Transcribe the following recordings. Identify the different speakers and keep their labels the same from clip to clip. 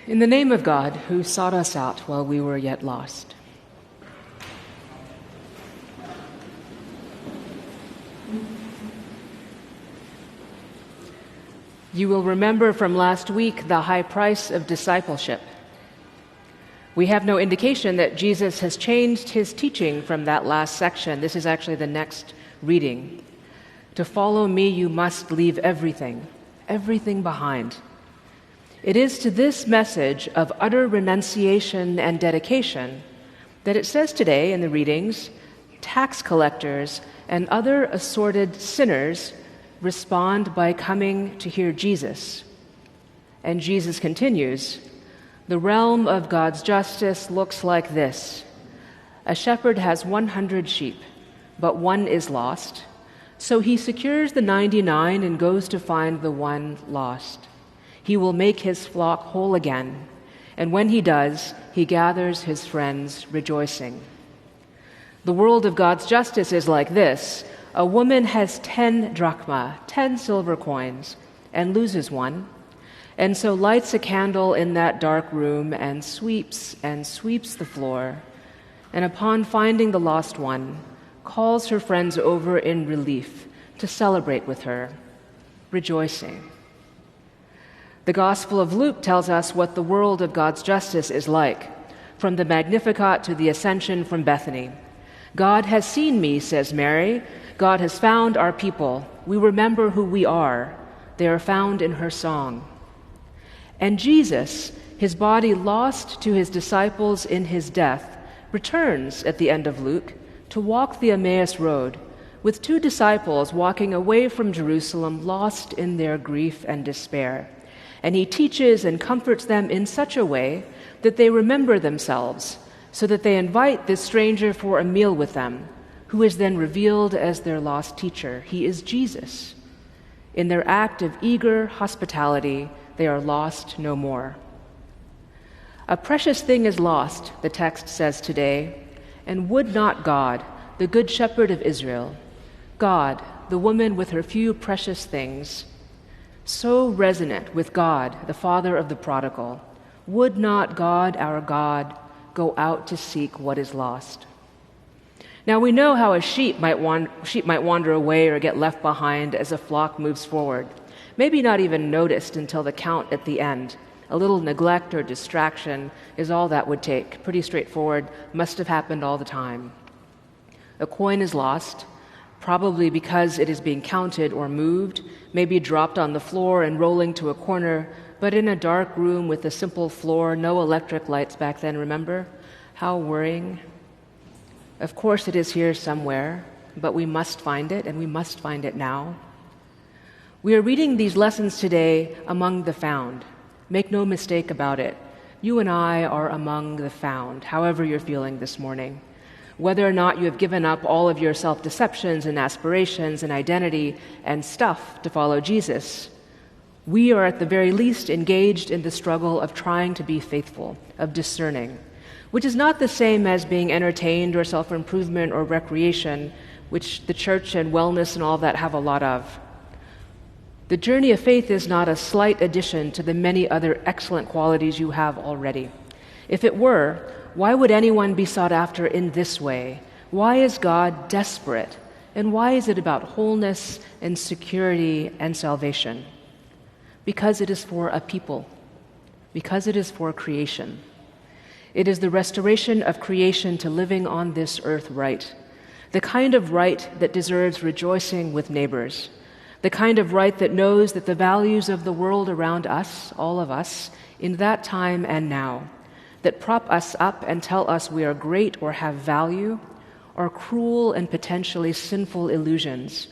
Speaker 1: In the name of God, who sought us out while we were yet lost. You will remember from last week the high price of discipleship. We have no indication that Jesus has changed his teaching from that last section. This is actually the next reading. To follow me, you must leave everything behind. It is to this message of utter renunciation and dedication that it says today in the readings, tax collectors and other assorted sinners respond by coming to hear Jesus. And Jesus continues, the realm of God's justice looks like this. A shepherd has 100 sheep, but one is lost. So he secures the 99 and goes to find the one lost. He will make his flock whole again, and when he does, he gathers his friends rejoicing. The world of God's justice is like this. A woman has 10 drachma, 10 silver coins, and loses one, and so lights a candle in that dark room and sweeps the floor, and upon finding the lost one, calls her friends over in relief to celebrate with her, rejoicing. The Gospel of Luke tells us what the world of God's justice is like, from the Magnificat to the Ascension from Bethany. God has seen me, says Mary. God has found our people. We remember who we are. They are found in her song. And Jesus, his body lost to his disciples in his death, returns at the end of Luke to walk the Emmaus road with 2 disciples walking away from Jerusalem, lost in their grief and despair. And he teaches and comforts them in such a way that they remember themselves, so that they invite this stranger for a meal with them, who is then revealed as their lost teacher. He is Jesus. In their act of eager hospitality, they are lost no more. A precious thing is lost, the text says today, and would not God, the good shepherd of Israel, God, the woman with her few precious things, so resonant with God, the Father of the prodigal, would not God, our God, go out to seek what is lost? Now we know how a sheep might wander away or get left behind as a flock moves forward, maybe not even noticed until the count at the end. A little neglect or distraction is all that would take. Pretty straightforward, must have happened all the time. A coin is lost, probably because it is being counted or moved, maybe dropped on the floor and rolling to a corner, but in a dark room with a simple floor, no electric lights back then, remember? How worrying. Of course it is here somewhere, but we must find it, and we must find it now. We are reading these lessons today among the found. Make no mistake about it. You and I are among the found, however you're feeling this morning. Whether or not you have given up all of your self-deceptions and aspirations and identity and stuff to follow Jesus, we are at the very least engaged in the struggle of trying to be faithful, of discerning, which is not the same as being entertained or self-improvement or recreation, which the church and wellness and all of that have a lot of. The journey of faith is not a slight addition to the many other excellent qualities you have already. If it were, why would anyone be sought after in this way? Why is God desperate? And why is it about wholeness and security and salvation? Because it is for a people. Because it is for creation. It is the restoration of creation to living on this earth right. The kind of right that deserves rejoicing with neighbors. The kind of right that knows that the values of the world around us, all of us, in that time and now, that prop us up and tell us we are great or have value, are cruel and potentially sinful illusions.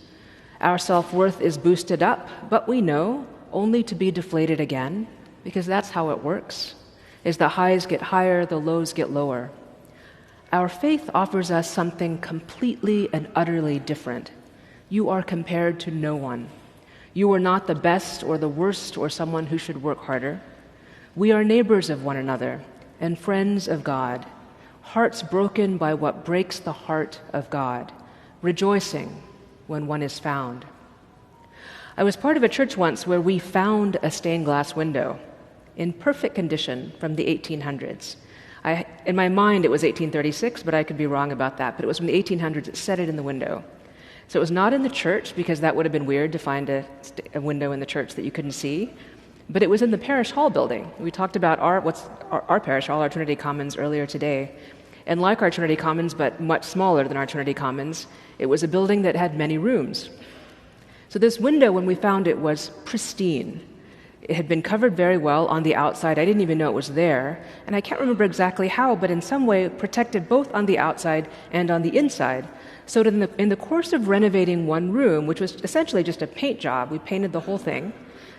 Speaker 1: Our self-worth is boosted up, but we know, only to be deflated again, because that's how it works. As the highs get higher, the lows get lower. Our faith offers us something completely and utterly different. You are compared to no one. You are not the best or the worst or someone who should work harder. We are neighbors of one another and friends of God, hearts broken by what breaks the heart of God, rejoicing when one is found. I was part of a church once where we found a stained glass window. in perfect condition from the 1800s. In my mind, it was 1836, but I could be wrong about that. But it was from the 1800s. It said it in the window. So it was not in the church, because that would have been weird to find a window in the church that you couldn't see. But it was in the parish hall building. We talked about our parish hall, our Trinity Commons, earlier today. And like our Trinity Commons, but much smaller than our Trinity Commons, it was a building that had many rooms. So this window, when we found it, was pristine. It had been covered very well on the outside. I didn't even know it was there. And I can't remember exactly how, but in some way it protected both on the outside and on the inside. So that in the course of renovating one room, which was essentially just a paint job, we painted the whole thing.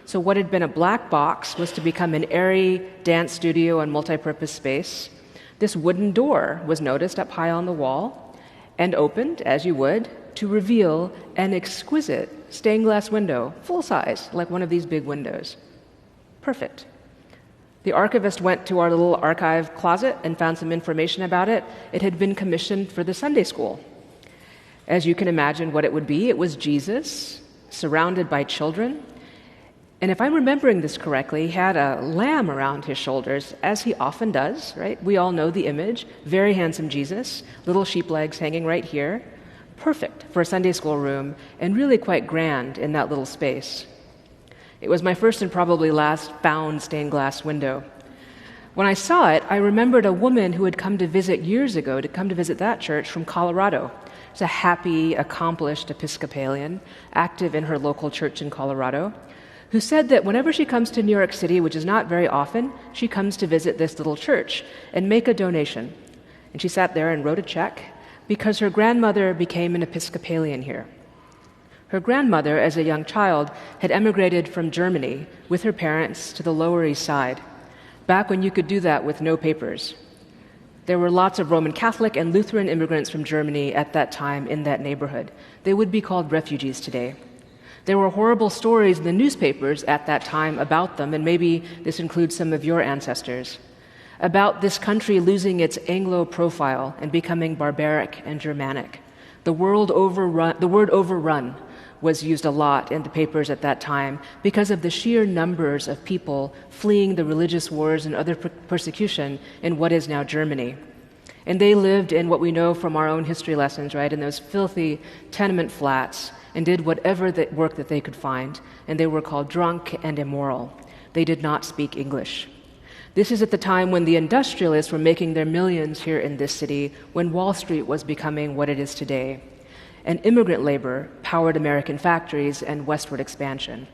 Speaker 1: So what had been a black box was to become an airy dance studio and multi-purpose space. This wooden door was noticed up high on the wall and opened, as you would, to reveal an exquisite stained glass window, full size, like one of these big windows. Perfect. The archivist went to our little archive closet and found some information about it. It had been commissioned for the Sunday school. As you can imagine what it would be, it was Jesus surrounded by children. And if I'm remembering this correctly, he had a lamb around his shoulders, as he often does, right? We all know the image. Very handsome Jesus, little sheep legs hanging right here. Perfect for a Sunday school room, and really quite grand in that little space. It was my first and probably last found stained glass window. When I saw it, I remembered a woman who had come to visit years ago, to come to visit that church from Colorado. She's a happy, accomplished Episcopalian, active in her local church in Colorado, who said that whenever she comes to New York City, which is not very often, she comes to visit this little church and make a donation. And she sat there and wrote a check because her grandmother became an Episcopalian here. Her grandmother, as a young child, had emigrated from Germany with her parents to the Lower East Side, back when you could do that with no papers. There were lots of Roman Catholic and Lutheran immigrants from Germany at that time in that neighborhood. They would be called refugees today. There were horrible stories in the newspapers at that time about them, and maybe this includes some of your ancestors, about this country losing its Anglo profile and becoming barbaric and Germanic. The word overrun was used a lot in the papers at that time because of the sheer numbers of people fleeing the religious wars and other persecution in what is now Germany. And they lived in what we know from our own history lessons, right, in those filthy tenement flats, and did whatever work that they could find, and they were called drunk and immoral. They did not speak English. This is at the time when the industrialists were making their millions here in this city, when Wall Street was becoming what it is today. And immigrant labor powered American factories and westward expansion.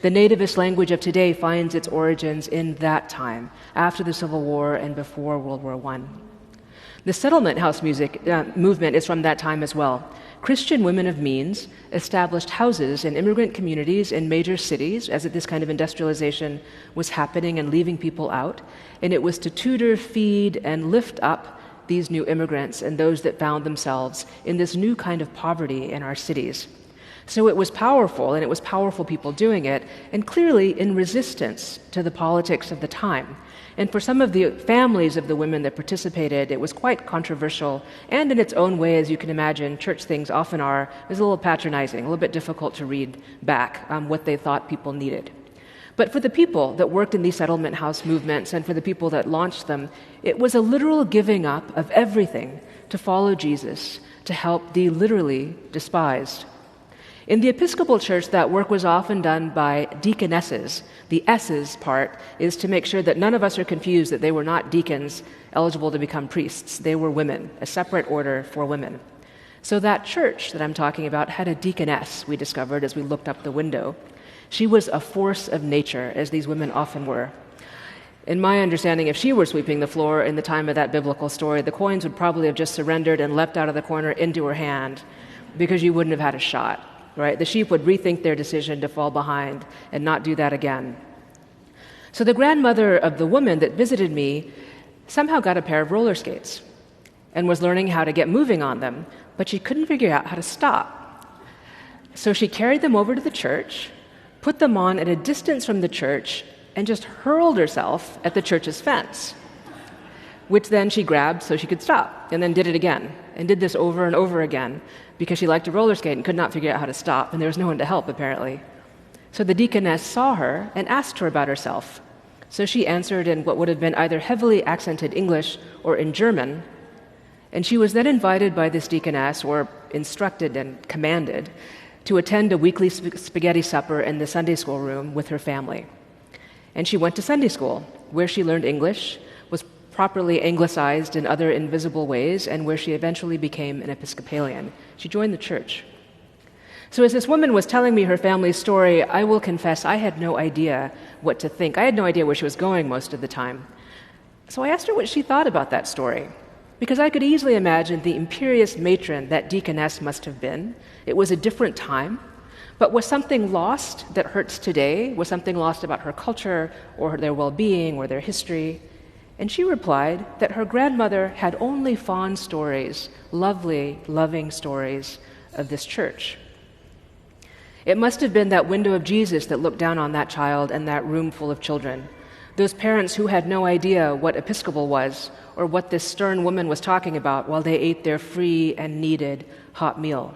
Speaker 1: The nativist language of today finds its origins in that time, after the Civil War and before World War I. The settlement house movement is from that time as well. Christian women of means established houses in immigrant communities in major cities as this kind of industrialization was happening and leaving people out. And it was to tutor, feed, and lift up these new immigrants and those that found themselves in this new kind of poverty in our cities. So it was powerful, and it was powerful people doing it, and clearly in resistance to the politics of the time. And for some of the families of the women that participated, it was quite controversial, and in its own way, as you can imagine, church things often are, it was a little patronizing, a little bit difficult to read back what they thought people needed. But for the people that worked in these settlement house movements and for the people that launched them, it was a literal giving up of everything to follow Jesus, to help the literally despised. In the Episcopal Church, that work was often done by deaconesses. The S's part is to make sure that none of us are confused that they were not deacons eligible to become priests. They were women, a separate order for women. So that church that I'm talking about had a deaconess, we discovered as we looked up the window. She was a force of nature, as these women often were. In my understanding, if she were sweeping the floor in the time of that biblical story, the coins would probably have just surrendered and leapt out of the corner into her hand because you wouldn't have had a shot, right? The sheep would rethink their decision to fall behind and not do that again. So the grandmother of the woman that visited me somehow got a pair of roller skates and was learning how to get moving on them, but she couldn't figure out how to stop. So she carried them over to the church, put them on at a distance from the church, and just hurled herself at the church's fence, which then she grabbed so she could stop, and then did it again, and did this over and over again, because she liked to roller skate and could not figure out how to stop, and there was no one to help, apparently. So the deaconess saw her and asked her about herself. So she answered in what would have been either heavily accented English or in German, and she was then invited by this deaconess, or instructed and commanded, to attend a weekly spaghetti supper in the Sunday school room with her family. And she went to Sunday school, where she learned English, was properly anglicized in other invisible ways, and where she eventually became an Episcopalian. She joined the church. So as this woman was telling me her family's story, I will confess I had no idea what to think. I had no idea where she was going most of the time. So I asked her what she thought about that story, because I could easily imagine the imperious matron that deaconess must have been. It was a different time. But was something lost that hurts today? Was something lost about her culture or their well-being or their history? And she replied that her grandmother had only fond stories, lovely, loving stories of this church. It must have been that window of Jesus that looked down on that child and that room full of children. Those parents who had no idea what Episcopal was or what this stern woman was talking about while they ate their free and needed hot meal.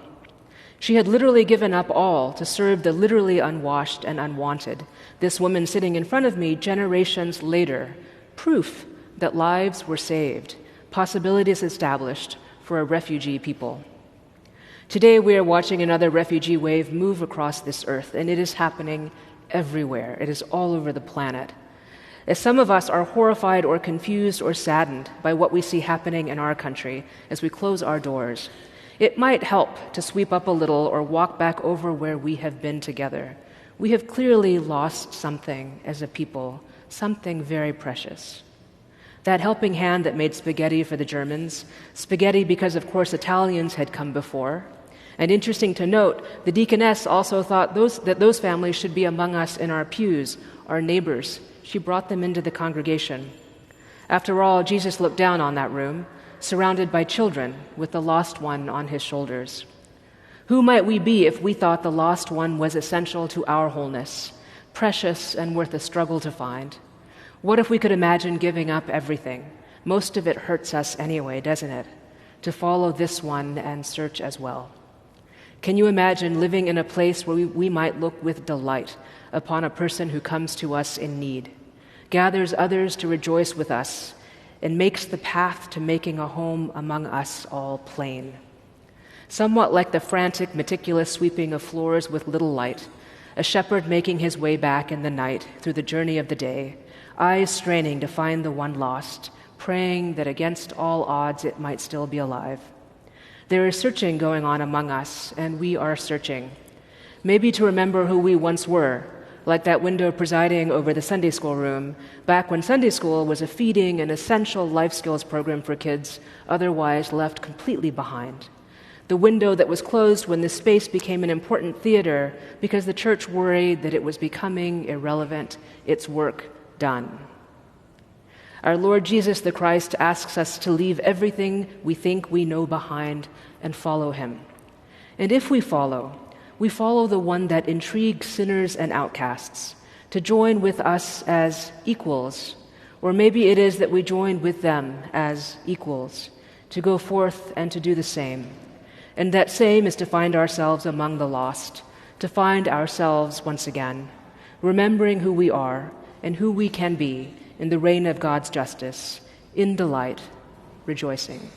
Speaker 1: She had literally given up all to serve the literally unwashed and unwanted. This woman sitting in front of me generations later, proof that lives were saved, possibilities established for a refugee people. Today we are watching another refugee wave move across this earth, and it is happening everywhere. It is all over the planet. As some of us are horrified or confused or saddened by what we see happening in our country as we close our doors, it might help to sweep up a little or walk back over where we have been together. We have clearly lost something as a people, something very precious. That helping hand that made spaghetti for the Germans, spaghetti because, of course, Italians had come before. And interesting to note, the deaconess also thought that those families should be among us in our pews, our neighbors. She brought them into the congregation. After all, Jesus looked down on that room, surrounded by children with the lost one on his shoulders. Who might we be if we thought the lost one was essential to our wholeness, precious and worth a struggle to find? What if we could imagine giving up everything? Most of it hurts us anyway, doesn't it? To follow this one and search as well. Can you imagine living in a place where we might look with delight upon a person who comes to us in need, gathers others to rejoice with us, and makes the path to making a home among us all plain? Somewhat like the frantic, meticulous sweeping of floors with little light, a shepherd making his way back in the night through the journey of the day, eyes straining to find the one lost, praying that against all odds it might still be alive. There is searching going on among us, and we are searching. Maybe to remember who we once were, like that window presiding over the Sunday school room, back when Sunday school was a feeding and essential life skills program for kids, otherwise left completely behind. The window that was closed when the space became an important theater because the church worried that it was becoming irrelevant, its work done. Our Lord Jesus the Christ asks us to leave everything we think we know behind and follow him. And if we follow the one that intrigues sinners and outcasts, to join with us as equals, or maybe it is that we join with them as equals, to go forth and to do the same. And that same is to find ourselves among the lost, to find ourselves once again, remembering who we are and who we can be in the reign of God's justice, in delight, rejoicing.